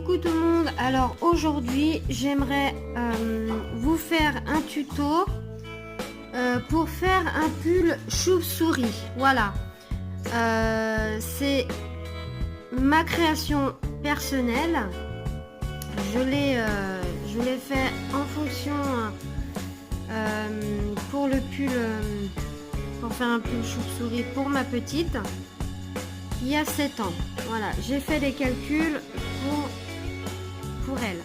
Coucou tout le monde, alors aujourd'hui j'aimerais vous faire un tuto pour faire un pull chauve-souris. Voilà, c'est ma création personnelle. Je l'ai fait en fonction pour le pull, pour faire un pull chauve-souris pour ma petite il y a 7 ans. Voilà, j'ai fait les calculs pour elle.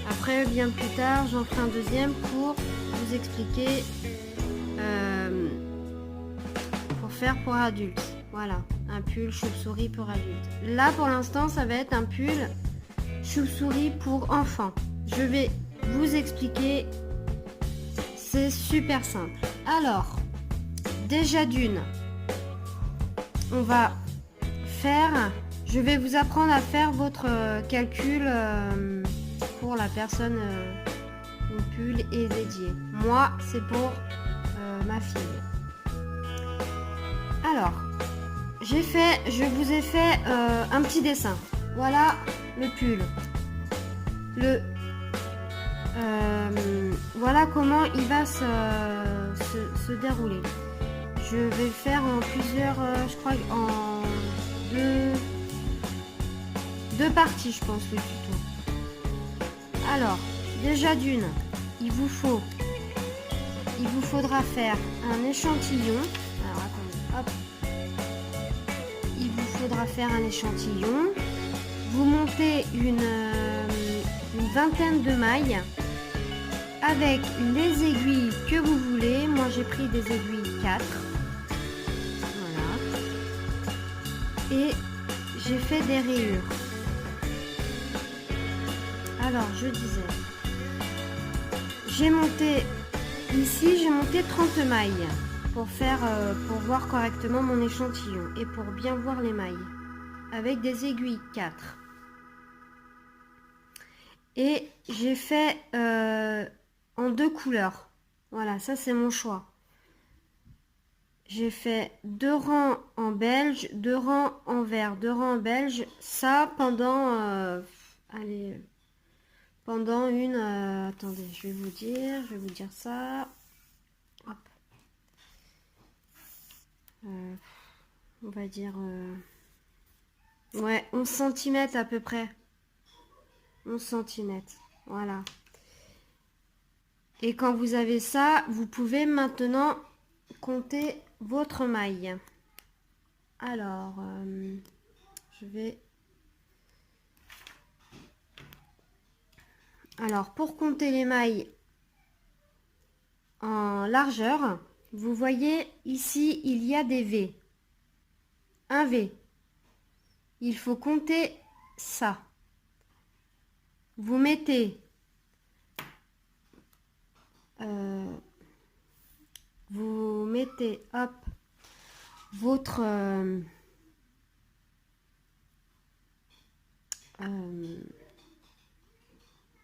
Après, bien plus tard, j'en ferai un deuxième pour vous expliquer, pour faire pour adultes. Voilà, un pull chauve-souris pour adultes. Là, pour l'instant, ça va être un pull chauve-souris pour enfants. Je vais vous expliquer. C'est super simple. Alors, déjà d'une, on va faire, je vais vous apprendre à faire votre calcul pour la personne où le pull est dédié. Moi, c'est pour ma fille. Alors, je vous ai fait un petit dessin. Voilà le pull. Voilà comment il va se dérouler. Je vais le faire en plusieurs, je crois en deux parties, je pense, le tuto. Alors, déjà d'une, il vous faudra faire un échantillon. Alors, attendez, hop. Il vous faudra faire un échantillon. Vous montez une vingtaine de mailles avec les aiguilles que vous voulez. Moi, j'ai pris des aiguilles 4. Et j'ai fait des rayures. Alors, je disais, j'ai monté 30 mailles pour voir correctement mon échantillon et pour bien voir les mailles avec des aiguilles 4. Et j'ai fait en 2 couleurs. Voilà, ça c'est mon choix. J'ai fait 2 rangs en belge, 2 rangs en vert, 2 rangs en belge. Ça pendant, pendant une... attendez, je vais vous dire ça. Hop. On va dire... ouais, 11 cm à peu près. 11 cm, voilà. Et quand vous avez ça, vous pouvez maintenant compter votre maille. Alors, je vais... Alors, pour compter les mailles en largeur, vous voyez ici, il y a des V. Un V. Il faut compter ça. Vous mettez... hop, votre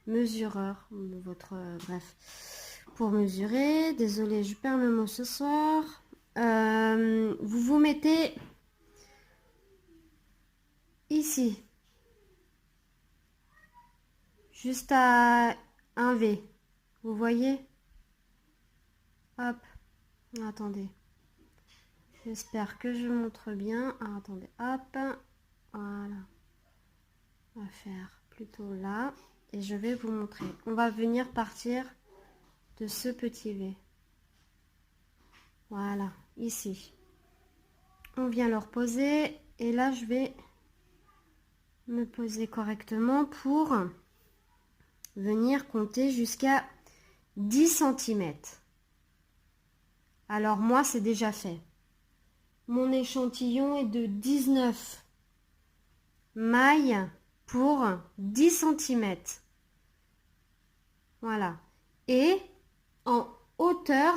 mesureur, bref, pour mesurer. Désolée, je perds le mot ce soir. Vous mettez ici, juste à un V. Vous voyez? Hop, attendez. J'espère que je montre bien. Ah, attendez, hop, voilà. On va faire plutôt là. Et je vais vous montrer. On va venir partir de ce petit V. Voilà, ici. On vient le reposer. Et là, je vais me poser correctement pour venir compter jusqu'à 10 cm. Alors, moi, c'est déjà fait. Mon échantillon est de 19 mailles pour 10 cm. Voilà. Et en hauteur,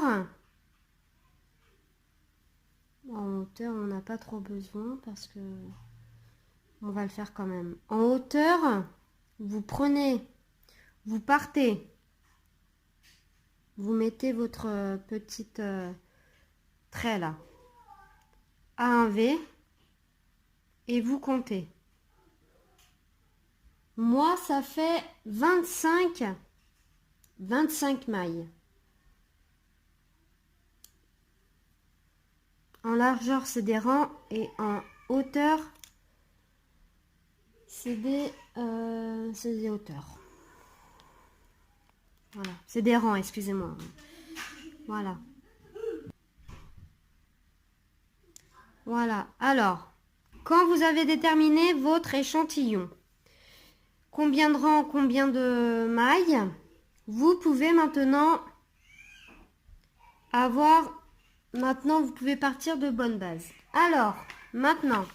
on n'a pas trop besoin parce que on va le faire quand même. En hauteur, vous partez, vous mettez votre petite trait là à un V et vous comptez. Moi, ça fait 25 mailles. En largeur, c'est des rangs et en hauteur, c'est des hauteurs. Voilà, c'est des rangs, excusez-moi. Voilà. Voilà. Alors, quand vous avez déterminé votre échantillon, combien de rangs, combien de mailles, vous pouvez maintenant maintenant vous pouvez partir de bonnes bases. Alors, maintenant,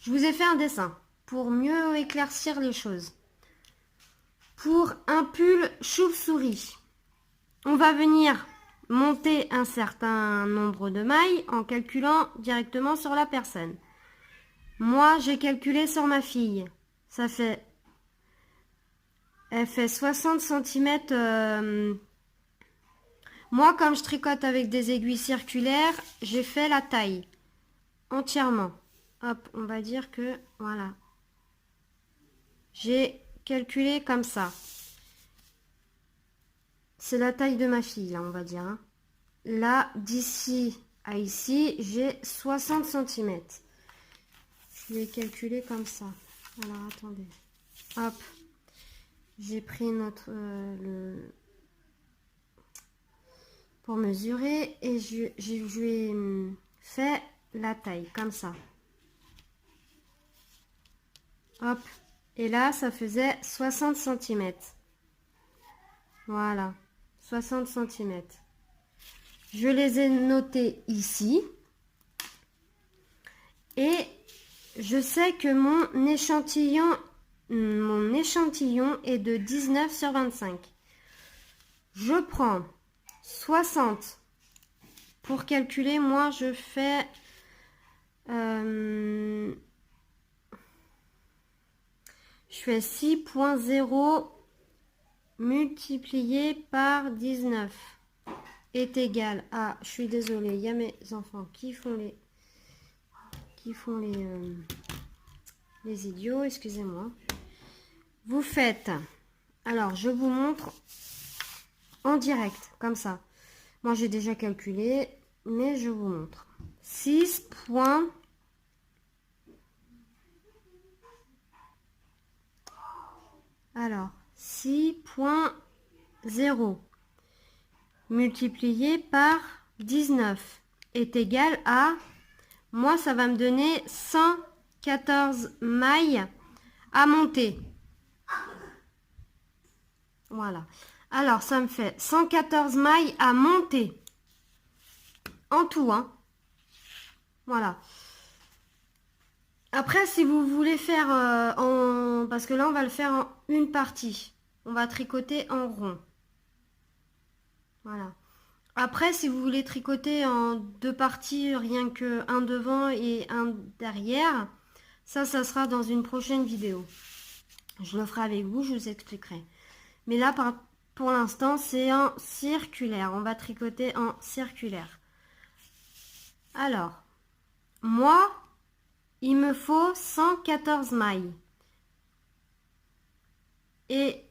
je vous ai fait un dessin pour mieux éclaircir les choses. Pour un pull chauve-souris, on va venir monter un certain nombre de mailles en calculant directement sur la personne. Moi, j'ai calculé sur ma fille. Elle fait 60 cm. Moi, comme je tricote avec des aiguilles circulaires, j'ai fait la taille entièrement. Hop, on va dire que, voilà. J'ai calculé comme ça. C'est la taille de ma fille, là, on va dire. Hein. Là, d'ici à ici, j'ai 60 cm. Je vais calculer comme ça. Alors, attendez. Hop. J'ai pris pour mesurer et je lui ai fait la taille, comme ça. Hop. Et là, ça faisait 60 cm. Voilà. 60 cm. Je les ai notés ici. Et je sais que mon échantillon est de 19 sur 25. Je prends 60. Pour calculer, moi, je fais... je fais 6.0 multiplié par 19 est égal à... Je suis désolée, il y a mes enfants qui font les idiots, excusez-moi. Vous faites... Alors, je vous montre en direct, comme ça. Moi, j'ai déjà calculé, mais je vous montre. 6. Alors, 6.0 multiplié par 19 est égal à... Moi, ça va me donner 114 mailles à monter. Voilà. Alors, ça me fait 114 mailles à monter. En tout, hein. Voilà. Après, si vous voulez faire parce que là, on va le faire en une partie. On va tricoter en rond. Voilà. Après, si vous voulez tricoter en deux parties, rien que un devant et un derrière, ça sera dans une prochaine vidéo. Je le ferai avec vous, je vous expliquerai. Mais là, pour l'instant, c'est en circulaire. On va tricoter en circulaire. Alors, moi, il me faut 114 mailles. Et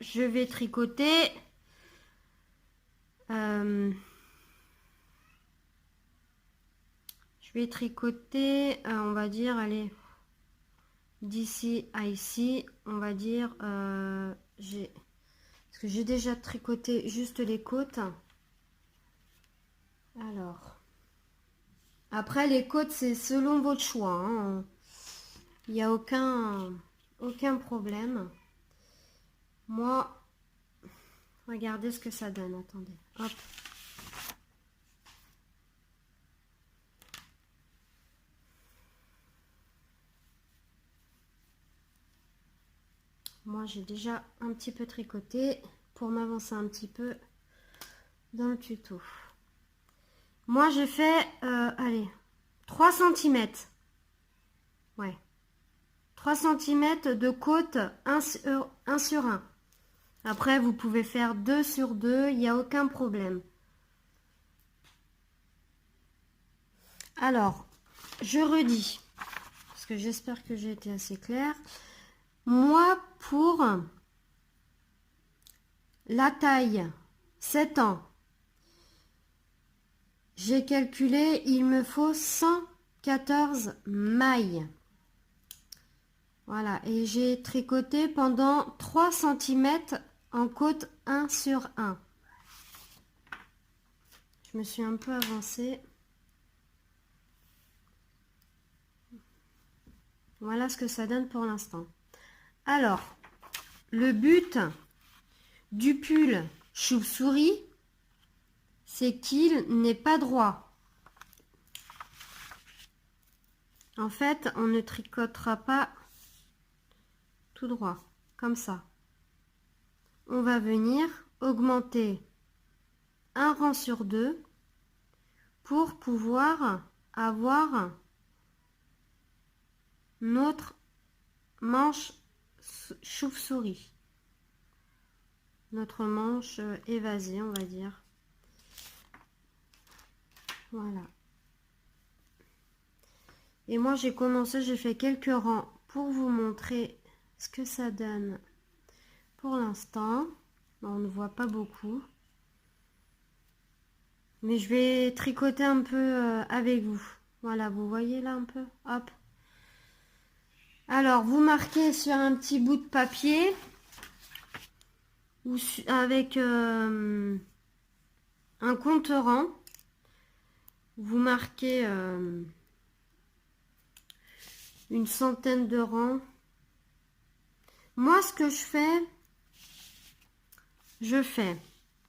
je vais tricoter... je vais tricoter, on va dire, allez, d'ici à ici, on va dire, parce que j'ai déjà tricoté juste les côtes. Alors, après les côtes, c'est selon votre choix. Hein. Il n'y a aucun problème. Moi, regardez ce que ça donne. Attendez, hop. Moi, j'ai déjà un petit peu tricoté pour m'avancer un petit peu dans le tuto. Moi, j'ai fait, allez, 3 cm. Ouais. 3 cm de côte 1 sur 1. Après, vous pouvez faire 2 sur 2, il n'y a aucun problème. Alors, je redis, parce que j'espère que j'ai été assez claire. Moi, pour la taille, 7 ans, j'ai calculé, il me faut 114 mailles. Voilà, et j'ai tricoté pendant 3 cm en côte 1 sur 1. Je me suis un peu avancée. Voilà ce que ça donne pour l'instant. Alors, le but du pull chauve-souris, c'est qu'il n'est pas droit. En fait, on ne tricotera pas tout droit, comme ça. On va venir augmenter un rang sur 2 pour pouvoir avoir notre manche chauve-souris. Notre manche évasée, on va dire. Voilà. Et moi, j'ai commencé, j'ai fait quelques rangs pour vous montrer ce que ça donne pour l'instant. On ne voit pas beaucoup. Mais je vais tricoter un peu avec vous. Voilà, vous voyez là un peu. Hop. Alors, vous marquez sur un petit bout de papier ou avec un compte-rang. Vous marquez une centaine de rangs. Moi, ce que je fais.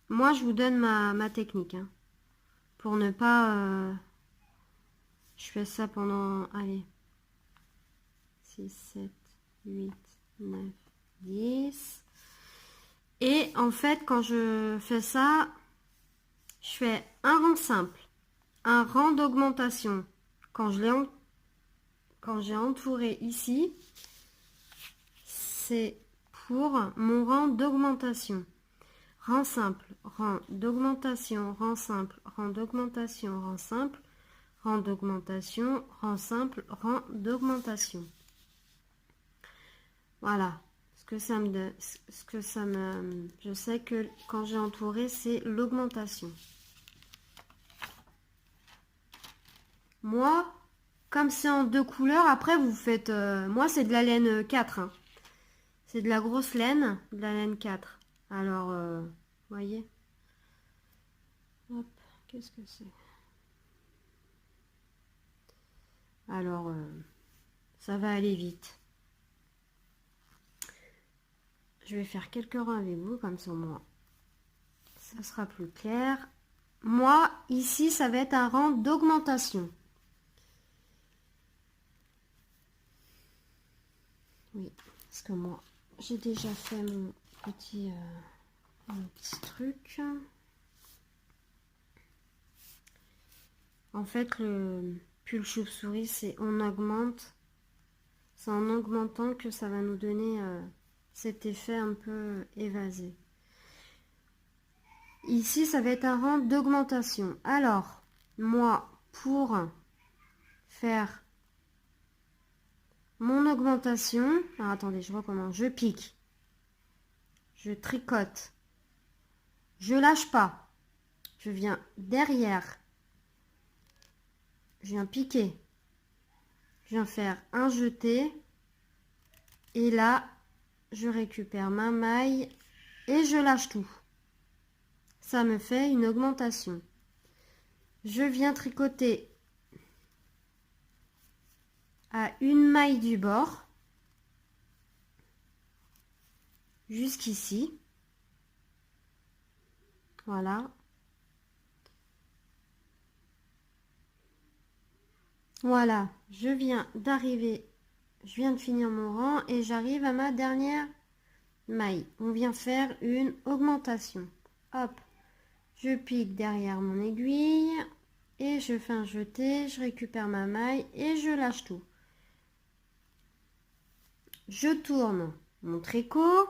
Moi, je vous donne ma technique. Hein, pour ne pas... je fais ça pendant... Allez. 6, 7, 8, 9, 10. Et en fait, quand je fais ça, je fais un rang simple, un rang d'augmentation. Quand j'ai entouré ici, c'est pour mon rang d'augmentation. Rang simple, rang d'augmentation, rang simple, rang d'augmentation, rang simple, rang d'augmentation, rang simple, rang d'augmentation. Voilà. Je sais que quand j'ai entouré, c'est l'augmentation. Moi, comme c'est en 2 couleurs, après vous faites... moi, c'est de la laine 4. Hein. C'est de la grosse laine, de la laine 4. Alors, vous voyez. Hop, qu'est-ce que c'est? Alors, ça va aller vite. Je vais faire quelques rangs avec vous, comme ça, moi, ça sera plus clair. Moi, ici, ça va être un rang d'augmentation. Oui, parce que moi, j'ai déjà fait mon petit truc. En fait, le pull chauve-souris, c'est on augmente. C'est en augmentant que ça va nous donner cet effet un peu évasé. Ici, ça va être un rang d'augmentation. Alors, moi, pour faire mon augmentation... Alors, attendez, je recommence. Je pique. Je tricote. Je lâche pas. Je viens derrière. Je viens piquer. Je viens faire un jeté. Et là, je récupère ma maille et je lâche tout. Ça me fait une augmentation. Je viens tricoter à une maille du bord jusqu'ici. Voilà. Voilà, je viens d'arriver, je viens de finir mon rang et j'arrive à ma dernière maille. On vient faire une augmentation. Hop, je pique derrière mon aiguille et je fais un jeté, je récupère ma maille et je lâche tout. Je tourne mon tricot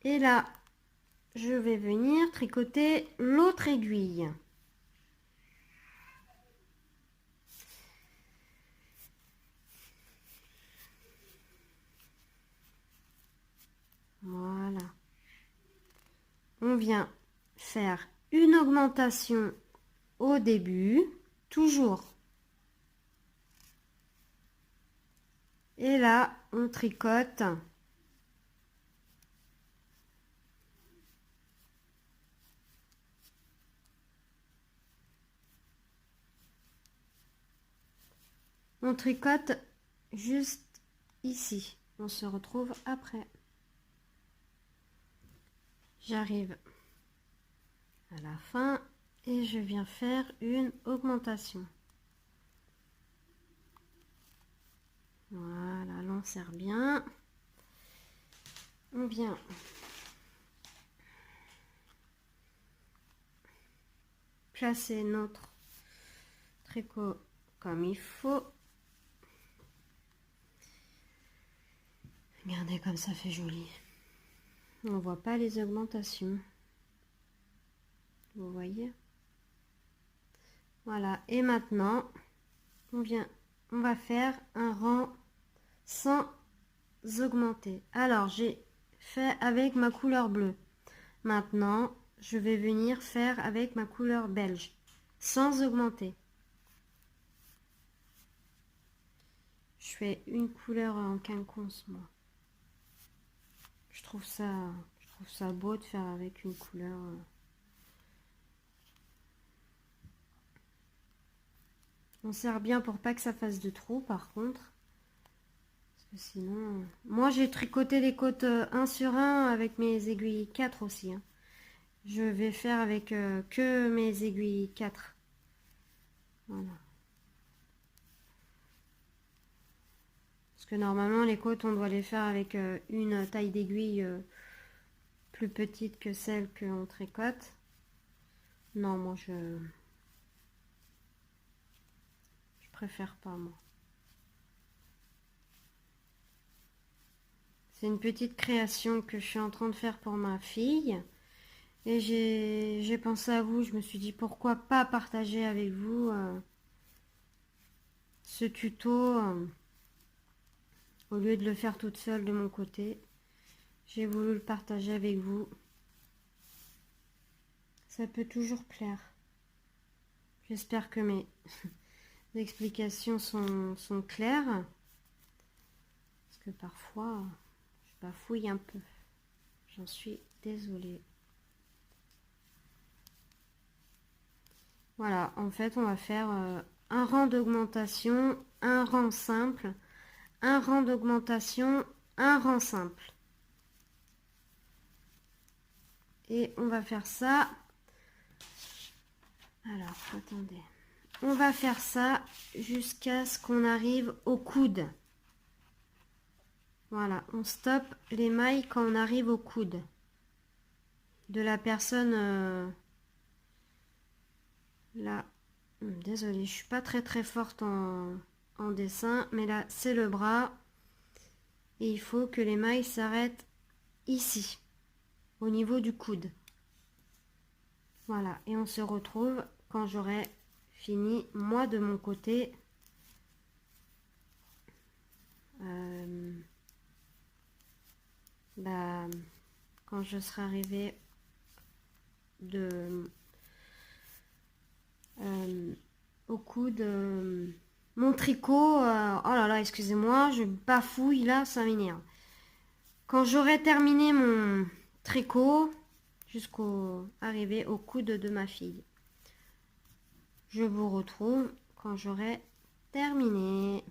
et là, je vais venir tricoter l'autre aiguille. on vient faire une augmentation au début, toujours. Et là, on tricote. On tricote juste ici. On se retrouve après. J'arrive à la fin et je viens faire une augmentation. Voilà, l'on serre bien. On vient placer notre tricot comme il faut. Regardez comme ça fait joli. On voit pas les augmentations. Vous voyez? Voilà. Et maintenant, on va faire un rang sans augmenter. Alors, j'ai fait avec ma couleur bleue. Maintenant, je vais venir faire avec ma couleur belge, sans augmenter. Je fais une couleur en quinconce, moi. Je trouve ça beau de faire avec une couleur. On serre bien pour pas que ça fasse de trous, par contre. Parce que sinon... Moi, j'ai tricoté les côtes 1 sur 1 avec mes aiguilles 4 aussi. Hein. Je vais faire avec que mes aiguilles 4. Voilà. Parce que normalement, les côtes, on doit les faire avec une taille d'aiguille plus petite que celle qu'on tricote. Non, moi, je préfère pas, moi. C'est une petite création que je suis en train de faire pour ma fille. Et j'ai pensé à vous, je me suis dit pourquoi pas partager avec vous ce tuto au lieu de le faire toute seule de mon côté. J'ai voulu le partager avec vous. Ça peut toujours plaire. J'espère que mes explications sont claires. Parce que parfois, je bafouille un peu. J'en suis désolée. Voilà, en fait, on va faire un rang d'augmentation, un rang simple, un rang d'augmentation, un rang simple. Et on va faire ça. Alors, attendez. On va faire ça jusqu'à ce qu'on arrive au coude. Voilà, on stoppe les mailles quand on arrive au coude de la personne... Là, désolée, je suis pas très forte en dessin, mais là, c'est le bras. Et il faut que les mailles s'arrêtent ici, au niveau du coude. Voilà, et on se retrouve quand j'aurai fini, moi, de mon côté. Quand je serai arrivée au coude, mon tricot, oh là là, excusez-moi, je bafouille là, ça m'énerve. Quand j'aurai terminé mon tricot, jusqu'au arrivé au coude de ma fille, je vous retrouve quand j'aurai terminé.